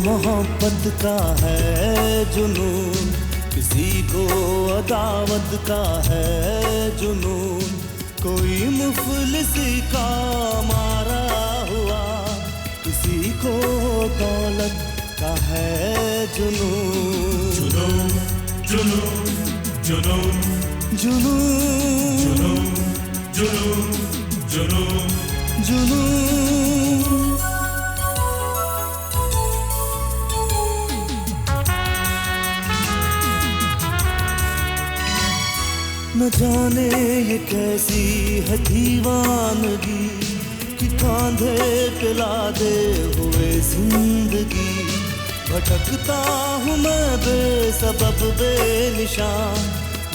मोहब्बत का है जुनून, किसी को अदावत का है जुनून, कोई मुफलिसी का मारा हुआ, किसी को दौलत का है जुनून। जुनून जुनून जुनून जुनून जुनून जुनून जुनून। न जाने ये कैसी है दीवानगी कि कांधे पे लादे हुए जिंदगी, भटकता हूँ मैं बेसबब बेनिशान,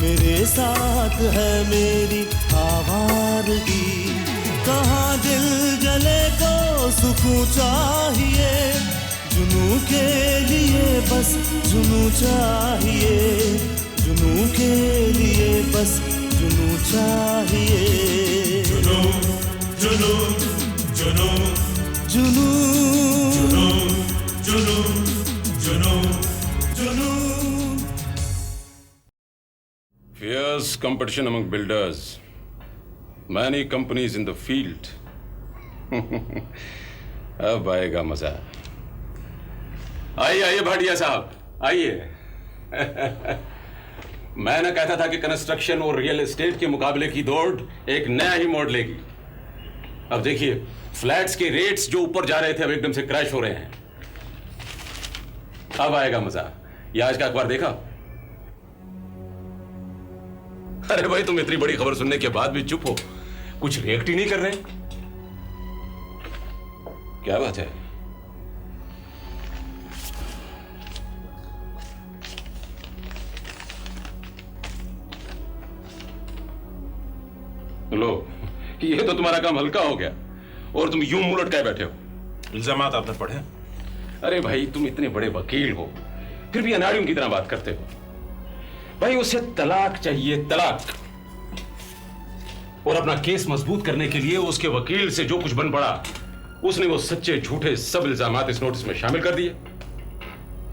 मेरे साथ है मेरी आवारगी। कहाँ दिल जले को सुकून चाहिए, जुनून के लिए बस जुनून चाहिए, जुनून के लिए बस जुनून चाहिए। जुनून जुनून जुनून जुनून जुनून जुनून जुनून। Fierce competition among builders. Many companies in the field. अब आएगा मजा। आइए आइए भाटिया साहब आइए। मैं ना कहता था कि कंस्ट्रक्शन और रियल एस्टेट के मुकाबले की दौड़ एक नया ही मोड़ लेगी। अब देखिए फ्लैट्स के रेट्स जो ऊपर जा रहे थे अब एकदम से क्रैश हो रहे हैं। अब आएगा मजा। ये आज का अखबार देखा? अरे भाई तुम इतनी बड़ी खबर सुनने के बाद भी चुप हो, कुछ रिएक्ट ही नहीं कर रहे। क्या बात है? लो ये तो तुम्हारा काम हल्का हो गया और तुम यूं मुंह लटकाए बैठे हो। इल्जामात आपने पढ़े? अरे भाई तुम इतने बड़े वकील हो फिर भी अनाड़ियों की तरह बात करते हो। भाई उसे तलाक चाहिए, तलाक। और अपना केस मजबूत करने के लिए उसके वकील से जो कुछ बन पड़ा उसने वो सच्चे झूठे सब इल्जामात इस नोटिस में शामिल कर दिए।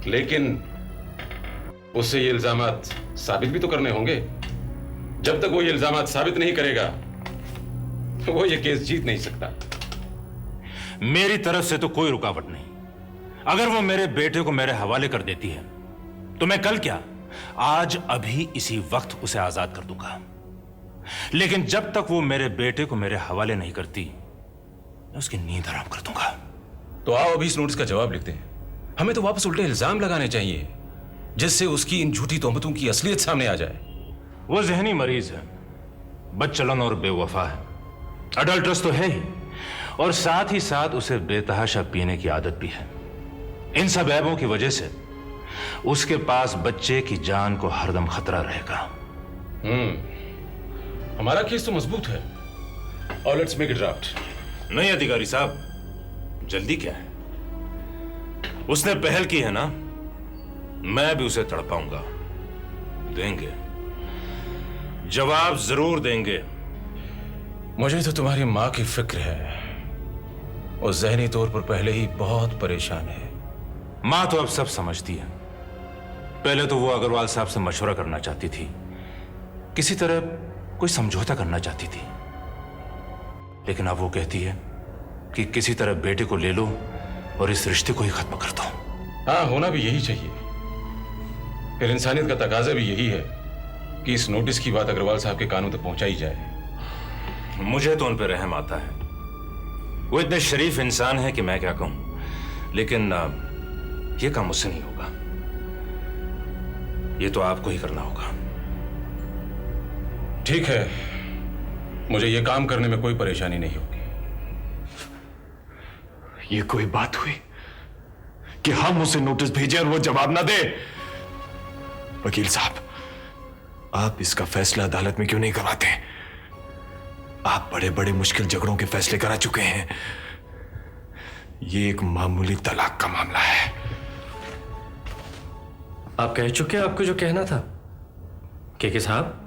लेकिन उससे ये इल्जामात साबित भी तो करने होंगे। जब तक वो ये इल्जामात साबित नहीं करेगा वो ये केस जीत नहीं सकता। मेरी तरफ से तो कोई रुकावट नहीं। अगर वो मेरे बेटे को मेरे हवाले कर देती है तो मैं कल क्या आज अभी इसी वक्त उसे आजाद कर दूंगा। लेकिन जब तक वो मेरे बेटे को मेरे हवाले नहीं करती मैं उसकी नींद हराम कर दूंगा। तो आओ अभी इस नोटिस का जवाब लिखते हैं। हमें तो वापस उल्टे इल्जाम लगाने चाहिए जिससे उसकी इन झूठी तोहमतों की असलियत सामने आ जाए। वो जहनी मरीज है, बदचलन और बेवफा है, अडल्ट्रस तो है ही, और साथ ही साथ उसे बेतहाशा पीने की आदत भी है। इन सब ऐबों की वजह से उसके पास बच्चे की जान को हरदम खतरा रहेगा। हमारा केस तो मजबूत है और लेट्स मेक इट ड्राफ्ट। नहीं अधिकारी साहब, जल्दी क्या है? उसने पहल की है ना, मैं भी उसे तड़पाऊंगा। देंगे जवाब, जरूर देंगे। मुझे तो तुम्हारी मां की फिक्र है, वो जहनी तौर पर पहले ही बहुत परेशान है। मां तो अब सब समझती है। पहले तो वो अग्रवाल साहब से मशवरा करना चाहती थी, किसी तरह कोई समझौता करना चाहती थी, लेकिन अब वो कहती है कि किसी तरह बेटे को ले लो और इस रिश्ते को ही खत्म कर दो। हाँ, होना भी यही चाहिए। फिर इंसानियत का तकाजा भी यही है कि इस नोटिस की बात अग्रवाल साहब के कानों तक पहुंचाई जाए। मुझे तो उन पर रहम आता है। वो इतने शरीफ इंसान है कि मैं क्या कहूं, लेकिन ये काम मुझसे नहीं होगा। ये तो आपको ही करना होगा। ठीक है, मुझे ये काम करने में कोई परेशानी नहीं होगी। ये कोई बात हुई कि हम उसे नोटिस भेजें और वो जवाब ना दे? वकील साहब, आप इसका फैसला अदालत में क्यों नहीं करवाते? आप बड़े बड़े मुश्किल झगड़ों के फैसले करा चुके हैं। ये एक मामूली तलाक का मामला है। आप कह चुके हैं आपको जो कहना था। के साहब,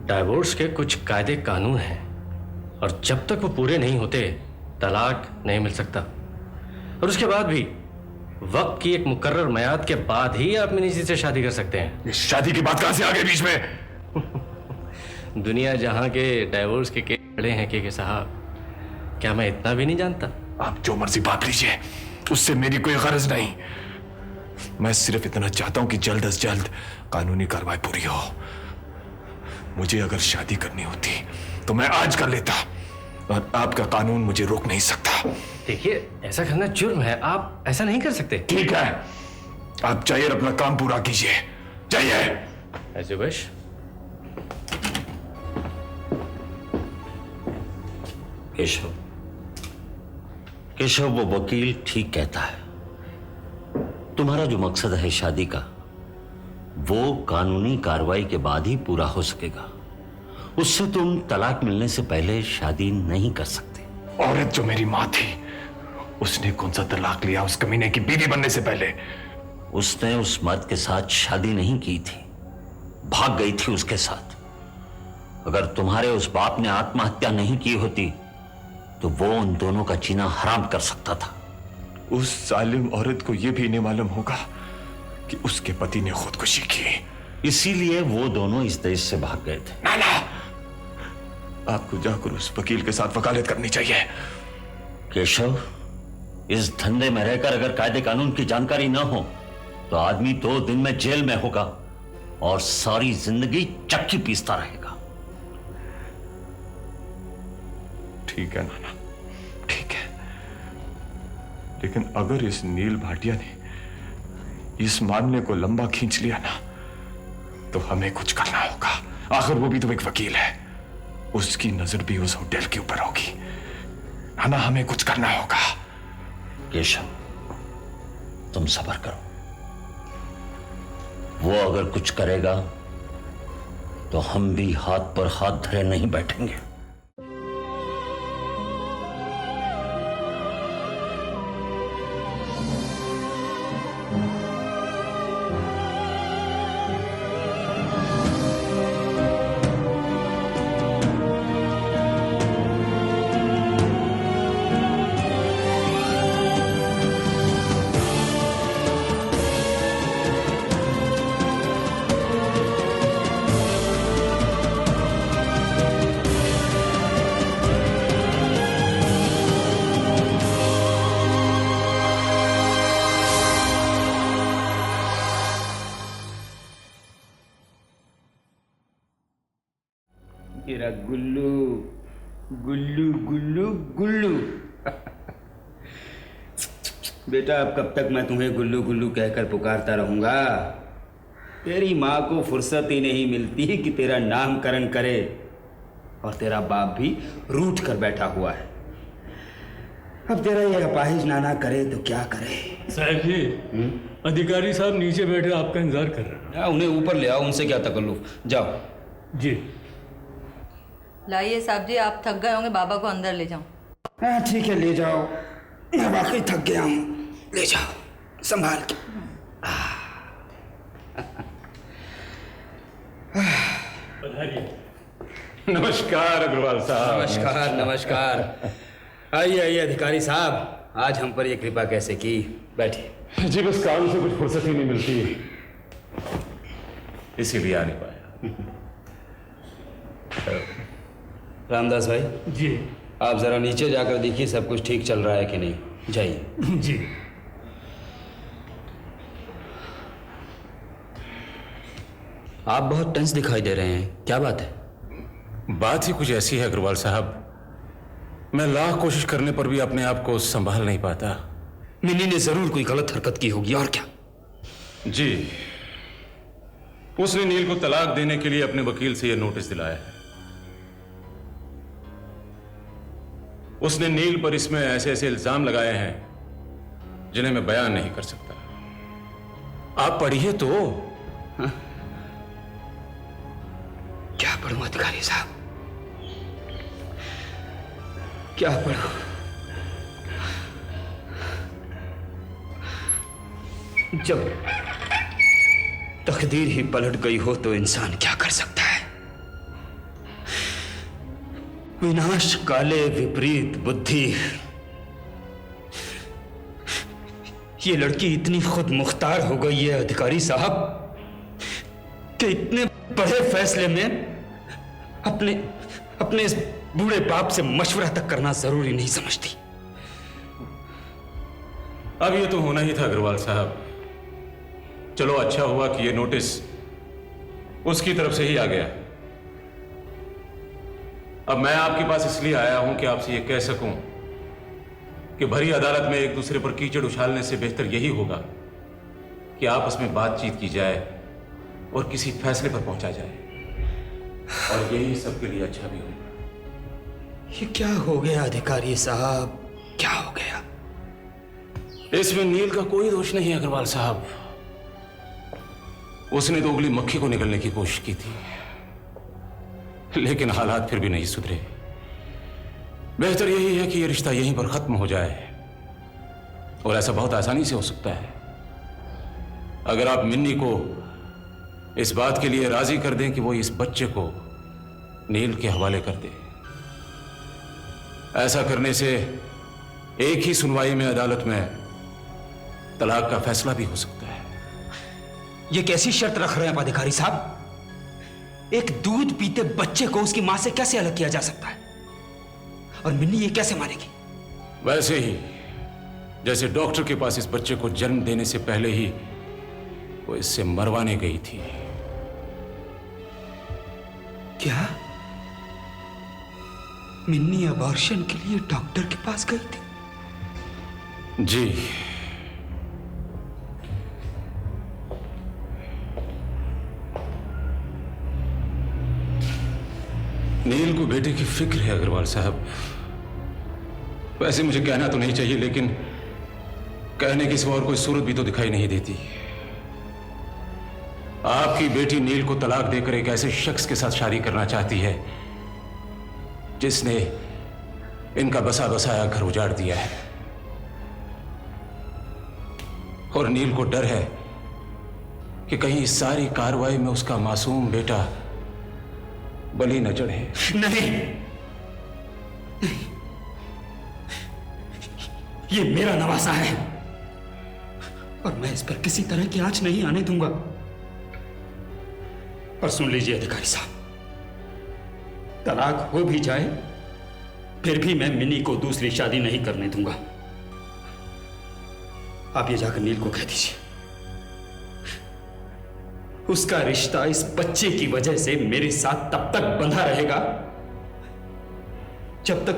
डाइवोर्स के कुछ कायदे कानून हैं और जब तक वो पूरे नहीं होते तलाक नहीं मिल सकता। और उसके बाद भी वक्त की एक मुकर्रर मियाद के बाद ही आप मिनी जी से शादी कर सकते हैं। इस शादी की बात कहां से आ गई बीच में? दुनिया जहां के डाइवोर्स के केस खड़े हैं के साहब, क्या मैं इतना भी नहीं जानता? आप जो मर्जी बात लीजिए, उससे मेरी कोई गरज नहीं। मैं सिर्फ इतना चाहता हूं कि जल्द से जल्द कानूनी कार्रवाई पूरी हो। मुझे अगर शादी करनी होती तो मैं आज कर लेता, और आपका कानून मुझे रोक नहीं सकता। देखिए, ऐसा करना जुर्म है, आप ऐसा नहीं कर सकते। ठीक है, आप जाइए और अपना काम पूरा कीजिए, जाइए। As you wish। Keshav, Keshav, वो वकील ठीक कहता है। तुम्हारा जो मकसद है शादी का, वो कानूनी कार्रवाई के बाद ही पूरा हो सकेगा। उससे तुम तलाक मिलने से पहले शादी नहीं कर सकते। औरत जो मेरी मां थी, उसने कौन सा तलाक लिया उस कमीने की बीवी बनने से पहले? उसने उस मर्द के साथ शादी नहीं की थी, भाग गई थी उसके साथ। अगर तुम्हारे उस बाप ने आत्महत्या नहीं की होती तो वो उन दोनों का जीना हराम कर सकता था। उस जालिम औरत को यह भी नहीं मालूम होगा कि उसके पति ने खुदकुशी की। इसीलिए वो दोनों इस देश से भाग गए थे। नाना, आपको जाकर उस वकील के साथ वकालत करनी चाहिए। केशव, इस धंधे में रहकर अगर कायदे कानून की जानकारी ना हो तो आदमी 2 दिन में जेल में होगा और सारी जिंदगी चक्की पीसता रहेगा। ठीक है नाना, ठीक है, लेकिन अगर इस नील भाटिया ने इस मामले को लंबा खींच लिया ना, तो हमें कुछ करना होगा। आखिर वो भी तो एक वकील है, उसकी नजर भी उस होटल के ऊपर होगी। नाना, हमें कुछ करना होगा। केशव, तुम सब्र करो। वो अगर कुछ करेगा तो हम भी हाथ पर हाथ धरे नहीं बैठेंगे। तेरा गुल्लू गुल्लू गुल्लू गुल्लू। बेटा, अब कब तक मैं तुम्हें गुल्लू गुल्लू कहकर पुकारता रहूंगा? तेरी माँ को फुर्सत ही नहीं मिलती कि तेरा नामकरण करे, और तेरा बाप भी रूठ कर बैठा हुआ है। अब तेरा ये अपाहिज नाना करे तो क्या करे? साहब जी, अधिकारी साहब नीचे बैठे आपका इंतजार कर रहे हैं। उन्हें ऊपर ले आओ, उनसे क्या तकल्लुफ। जाओ। जी। लाइए साहब जी, आप थक गए होंगे, बाबा को अंदर ले जाओ। हाँ ठीक है, ले जाओ। मैं वाकई थक गया हूँ, ले जाओ संभाल के। नमस्कार अग्रवाल साहब। नमस्कार नमस्कार। आइए आइए अधिकारी साहब, आज हम पर ये कृपा कैसे की? बैठिए। जी, बस काम से कुछ फुर्सत ही नहीं मिलती, इसीलिए आ नहीं पाया। रामदास भाई जी। आप जरा नीचे जाकर देखिए सब कुछ ठीक चल रहा है कि नहीं। जाइए। जी। आप बहुत टेंस दिखाई दे रहे हैं, क्या बात है? बात ही कुछ ऐसी है अग्रवाल साहब, मैं लाख कोशिश करने पर भी अपने आप को संभाल नहीं पाता। मिनी ने जरूर कोई गलत हरकत की होगी, और क्या? जी, उसने नील को तलाक देने के लिए अपने वकील से यह नोटिस दिलाया है। उसने नील पर इसमें ऐसे ऐसे इल्जाम लगाए हैं जिन्हें मैं बयान नहीं कर सकता। आप पढ़िए तो। हाँ? क्या पढ़ूं अधिकारी साहब, क्या पढ़ूं? जब तकदीर ही पलट गई हो तो इंसान क्या कर सकता है? विनाश काले विपरीत बुद्धि, ये लड़की इतनी खुद मुख्तार हो गई है अधिकारी साहब कि इतने बड़े फैसले में अपने इस बूढ़े बाप से मशवरा तक करना जरूरी नहीं समझती। अब ये तो होना ही था अग्रवाल साहब। चलो अच्छा हुआ कि ये नोटिस उसकी तरफ से ही आ गया। अब मैं आपके पास इसलिए आया हूं कि आपसे ये कह सकूं कि भरी अदालत में एक दूसरे पर कीचड़ उछालने से बेहतर यही होगा कि आपस में बातचीत की जाए और किसी फैसले पर पहुंचा जाए, और यही सबके लिए अच्छा भी होगा। ये क्या हो गया अधिकारी साहब, क्या हो गया? इसमें नील का कोई दोष नहीं है अग्रवाल साहब। उसने तो उगली मक्खी को निकलने की कोशिश की थी, लेकिन हालात फिर भी नहीं सुधरे। बेहतर यही है कि यह रिश्ता यहीं पर खत्म हो जाए, और ऐसा बहुत आसानी से हो सकता है अगर आप मिन्नी को इस बात के लिए राजी कर दें कि वो इस बच्चे को नील के हवाले कर दे। ऐसा करने से एक ही सुनवाई में अदालत में तलाक का फैसला भी हो सकता है। ये कैसी शर्त रख रहे हैं आप अधिकारी साहब? एक दूध पीते बच्चे को उसकी मां से कैसे अलग किया जा सकता है? और मिन्नी ये कैसे मानेगी? वैसे ही जैसे डॉक्टर के पास इस बच्चे को जन्म देने से पहले ही वो इससे मरवाने गई थी। क्या मिन्नी अबॉर्शन के लिए डॉक्टर के पास गई थी? जी। नील को बेटे की फिक्र है अग्रवाल साहब। वैसे मुझे कहना तो नहीं चाहिए, लेकिन कहने की सिवा और कोई सूरत भी तो दिखाई नहीं देती। आपकी बेटी नील को तलाक देकर एक ऐसे शख्स के साथ शादी करना चाहती है जिसने इनका बसा बसाया घर उजाड़ दिया है, और नील को डर है कि कहीं इस सारी कार्रवाई में उसका मासूम बेटा बलि न चढ़े। नहीं, ये मेरा नवासा है और मैं इस पर किसी तरह की आंच नहीं आने दूंगा। और सुन लीजिए अधिकारी साहब, तलाक हो भी जाए फिर भी मैं मिनी को दूसरी शादी नहीं करने दूंगा। आप ये जाकर नील को कह दीजिए, उसका रिश्ता इस बच्चे की वजह से मेरे साथ तब तक बंधा रहेगा जब तक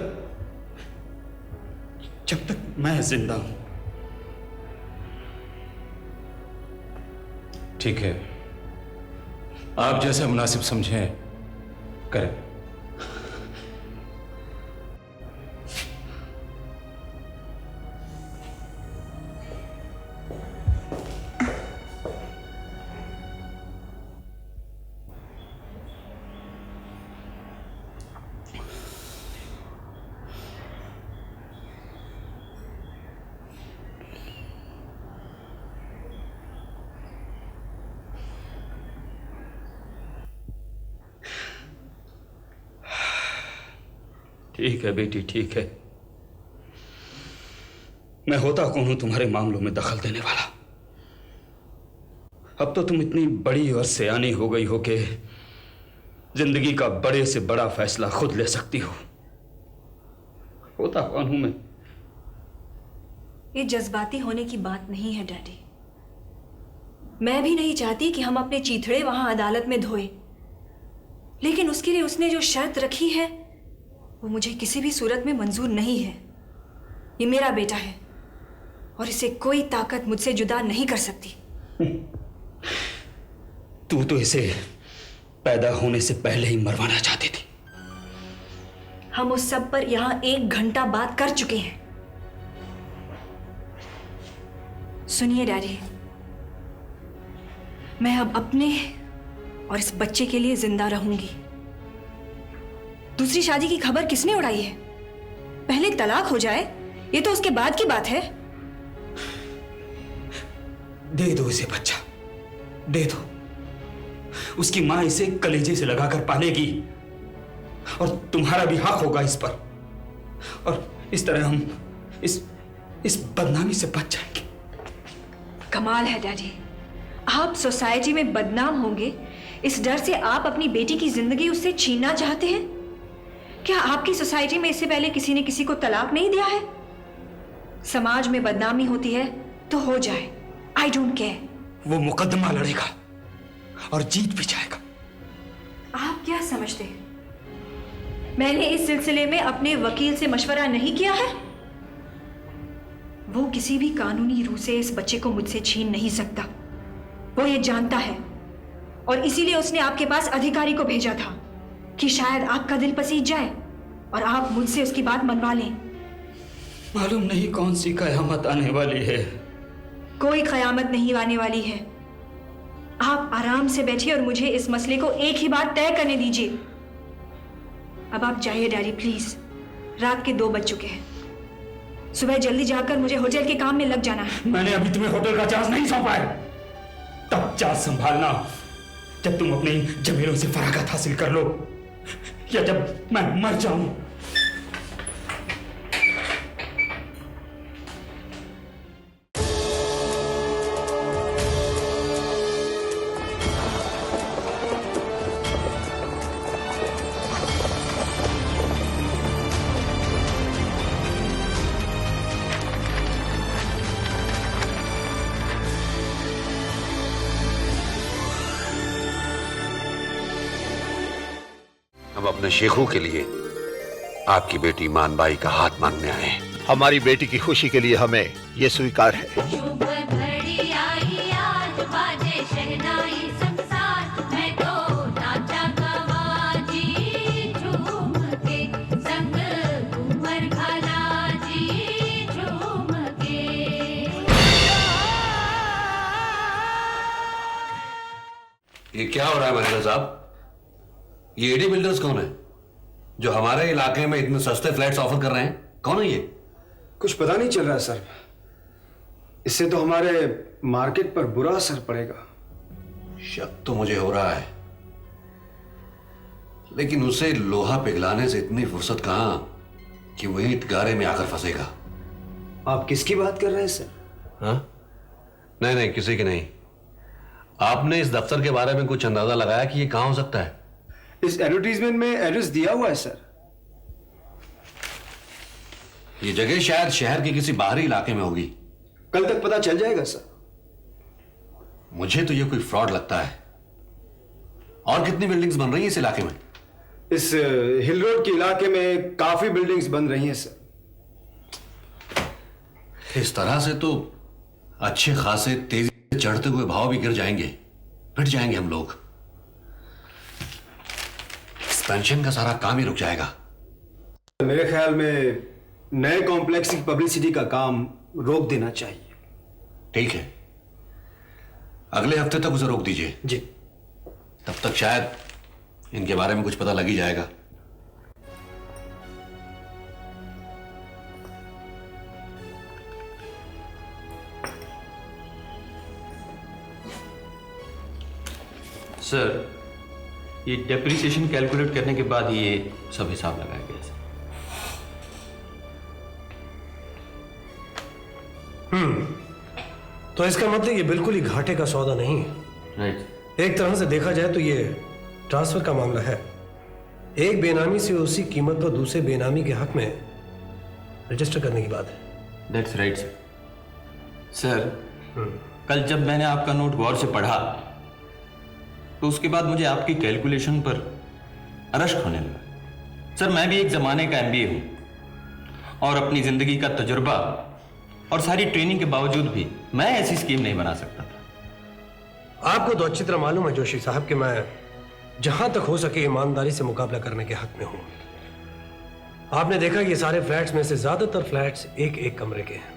मैं जिंदा हूं। ठीक है, आप जैसा मुनासिब समझें करें। ठीक है बेटी, ठीक है। मैं होता कौन हूं तुम्हारे मामलों में दखल देने वाला। अब तो तुम इतनी बड़ी और सयानी हो गई हो कि जिंदगी का बड़े से बड़ा फैसला खुद ले सकती हो। होता कौन हूं मैं? ये जज्बाती होने की बात नहीं है डैडी। मैं भी नहीं चाहती कि हम अपने चीथड़े वहां अदालत में धोए, लेकिन उसके लिए उसने जो शर्त रखी है वो मुझे किसी भी सूरत में मंजूर नहीं है। ये मेरा बेटा है और इसे कोई ताकत मुझसे जुदा नहीं कर सकती। तू तो इसे पैदा होने से पहले ही मरवाना चाहती थी। हम उस सब पर यहां 1 घंटा बात कर चुके हैं। सुनिए डैडी, मैं अब अपने और इस बच्चे के लिए जिंदा रहूंगी। दूसरी शादी की खबर किसने उड़ाई है? पहले तलाक हो जाए, ये तो उसके बाद की बात है। दे दो इसे बच्चा, दे दो। उसकी मां इसे कलेजे से लगाकर पालेगी और तुम्हारा भी हक होगा इस पर, और इस तरह हम इस बदनामी से बच जाएंगे। कमाल है डैडी, आप सोसाइटी में बदनाम होंगे इस डर से आप अपनी बेटी की जिंदगी उससे छीनना चाहते हैं? क्या आपकी सोसाइटी में इससे पहले किसी ने किसी को तलाक नहीं दिया है? समाज में बदनामी होती है तो हो जाए, आई डोंट केयर। वो मुकदमा लड़ेगा और जीत भी जाएगा। आप क्या समझते हैं मैंने इस सिलसिले में अपने वकील से मशवरा नहीं किया है? वो किसी भी कानूनी रूह से इस बच्चे को मुझसे छीन नहीं सकता, वो ये जानता है, और इसीलिए उसने आपके पास अधिकारी को भेजा था कि शायद आपका दिल पसीज जाए और आप मुझसे उसकी बात मनवा लें। मालूम नहीं कौन सी कयामत आने वाली है। कोई कयामत नहीं आने वाली है। आप आराम से बैठिए और मुझे इस मसले को एक ही बार तय करने दीजिए। अब आप जाइए डैडी प्लीज, रात के 2 बज चुके हैं। सुबह जल्दी जाकर मुझे होटल के काम में लग जाना है। मैंने अभी तुम्हें होटल का चार्ज नहीं सौंपा है। तब चार्ज संभालना जब तुम अपने इन जमीरों से फरागत हासिल कर लो, या जब मैं मर जाऊं। हम अपने शेखों के लिए आपकी बेटी मानबाई का हाथ मांगने आए हैं। हमारी बेटी की खुशी के लिए हमें ये स्वीकार है। ये क्या हो रहा है मैनेजर साहब? ये एडी बिल्डर्स कौन है जो हमारे इलाके में इतने सस्ते फ्लैट्स ऑफर कर रहे हैं? कौन है ये? कुछ पता नहीं चल रहा है सर। इससे तो हमारे मार्केट पर बुरा असर पड़ेगा। शक तो मुझे हो रहा है, लेकिन उसे लोहा पिघलाने से इतनी फुर्सत कहां कि वही गारे में आकर फंसेगा। आप किसकी बात कर रहे हैं सर? हाँ? नहीं नहीं, किसी की नहीं। आपने इस दफ्तर के बारे में कुछ अंदाजा लगाया कि ये कहां हो सकता है? इस एडवर्टीजमेंट में एड्रेस दिया हुआ है सर। ये जगह शायद शहर के किसी बाहरी इलाके में होगी। कल तक पता चल जाएगा सर। मुझे तो ये कोई फ्रॉड लगता है। और कितनी बिल्डिंग्स बन रही हैं इस इलाके में? इस हिल रोड के इलाके में काफी बिल्डिंग्स बन रही हैं सर। इस तरह से तो अच्छे खासे तेजी से चढ़ते हुए भाव भी गिर जाएंगे, पिट जाएंगे हम लोग। पेंशन का सारा काम ही रुक जाएगा। मेरे ख्याल में नए कॉम्प्लेक्स की पब्लिसिटी का काम रोक देना चाहिए। ठीक है, अगले हफ्ते तक उसे रोक दीजिए। जी। तब तक शायद इनके बारे में कुछ पता लग ही जाएगा। सर, ये डेप्रिसिएशन कैलकुलेट करने के बाद ये सब हिसाब लगाया गया सर। तो इसका मतलब ये बिल्कुल ही घाटे का सौदा नहीं है। राइट। एक तरह से देखा जाए तो ये ट्रांसफर का मामला है। एक बेनामी से उसी कीमत पर दूसरे बेनामी के हक में रजिस्टर करने की बात है। That's right sir. सर, कल जब मैंने आपका नोट गौर से पढ़ा तो उसके बाद मुझे आपकी कैलकुलेशन पर अरश्क होने लगा। सर, मैं भी एक जमाने का MBA हूं और अपनी जिंदगी का तजुर्बा और सारी ट्रेनिंग के बावजूद भी मैं ऐसी स्कीम नहीं बना सकता था। आपको तो अच्छी तरह मालूम है जोशी साहब कि मैं जहां तक हो सके ईमानदारी से मुकाबला करने के हक में हूं। आपने देखा कि ये सारे फ्लैट्स में से ज्यादातर फ्लैट्स एक एक कमरे के हैं,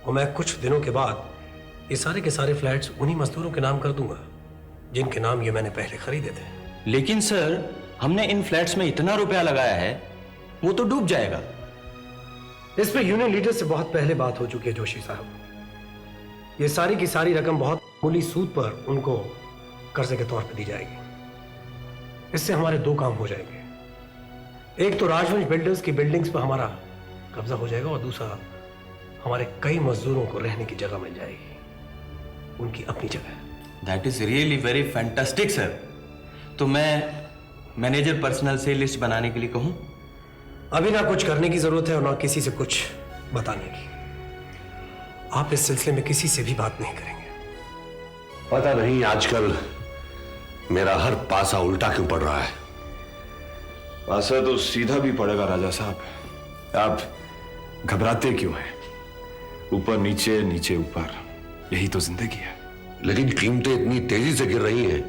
और मैं कुछ दिनों के बाद ये सारे के सारे फ्लैट्स उन्हीं मजदूरों के नाम कर दूंगा जिनके नाम ये मैंने पहले खरीदे थे। लेकिन सर, हमने इन फ्लैट्स में इतना रुपया लगाया है, वो तो डूब जाएगा। इस पे यूनियन लीडर से बहुत पहले बात हो चुकी है जोशी साहब। ये सारी की सारी रकम बहुत मामूली सूद पर उनको कर्जे के तौर पर दी जाएगी। इससे हमारे 2 काम हो जाएंगे। एक तो राजवंश बिल्डर्स की बिल्डिंग्स पर हमारा कब्जा हो जाएगा, और दूसरा हमारे कई मजदूरों को रहने की जगह मिल जाएगी। उनकी अपनी जगह है। That is really very fantastic sir. तो मैं मैनेजर पर्सनल से लिस्ट बनाने के लिए कहूं? अभी ना कुछ करने की जरूरत है और ना किसी से कुछ बताने की। आप इस सिलसिले में किसी से भी बात नहीं करेंगे। पता नहीं आजकल मेरा हर पासा उल्टा क्यों पड़ रहा है। पासा तो सीधा भी पड़ेगा राजा साहब। आप घबराते क्यों हैं? ऊपर नीचे, नीचे ऊपर, यही तो जिंदगी है। लेकिन कीमतें इतनी तेजी से गिर रही हैं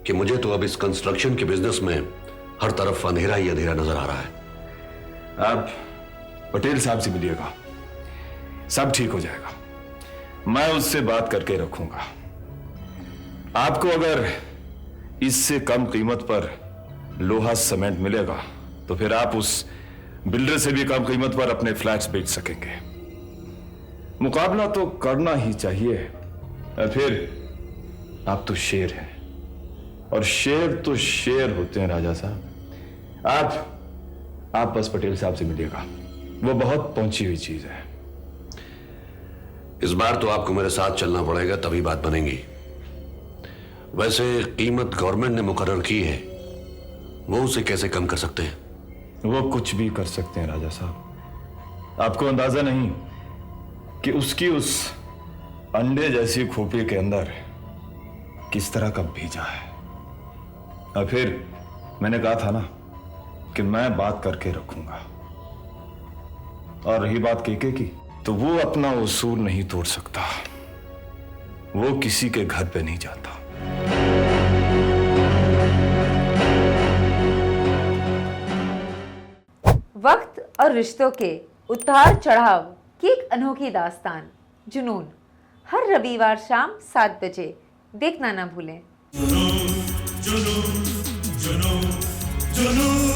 कि मुझे तो अब इस कंस्ट्रक्शन के बिजनेस में हर तरफ अंधेरा ही अंधेरा नजर आ रहा है। आप पटेल साहब से मिलिएगा, सब ठीक हो जाएगा। मैं उससे बात करके रखूंगा। आपको अगर इससे कम कीमत पर लोहा सीमेंट मिलेगा तो फिर आप उस बिल्डर से भी कम कीमत पर अपने फ्लैट्स बेच सकेंगे। मुकाबला तो करना ही चाहिए। और फिर आप तो शेर हैं और शेर तो शेर होते हैं राजा साहब। आप बस पटेल साहब से मिलिएगा, वो बहुत पहुंची हुई चीज है। इस बार तो आपको मेरे साथ चलना पड़ेगा, तभी बात बनेगी। वैसे कीमत गवर्नमेंट ने मुकर्रर की है, वो उसे कैसे कम कर सकते हैं? वो कुछ भी कर सकते हैं राजा साहब। आपको अंदाजा नहीं कि उसकी उस अंडे जैसी खोपड़ी के अंदर किस तरह का बीजा है। और फिर मैंने कहा था ना कि मैं बात करके रखूंगा। और रही बात केके की, तो वो अपना उसूल नहीं तोड़ सकता। वो किसी के घर पे नहीं जाता। वक्त और रिश्तों के उतार चढ़ाव की एक अनोखी दास्तान जुनून, हर रविवार शाम 7 बजे देखना ना भूलें। जुनून, जुनून, जुनून, जुनून।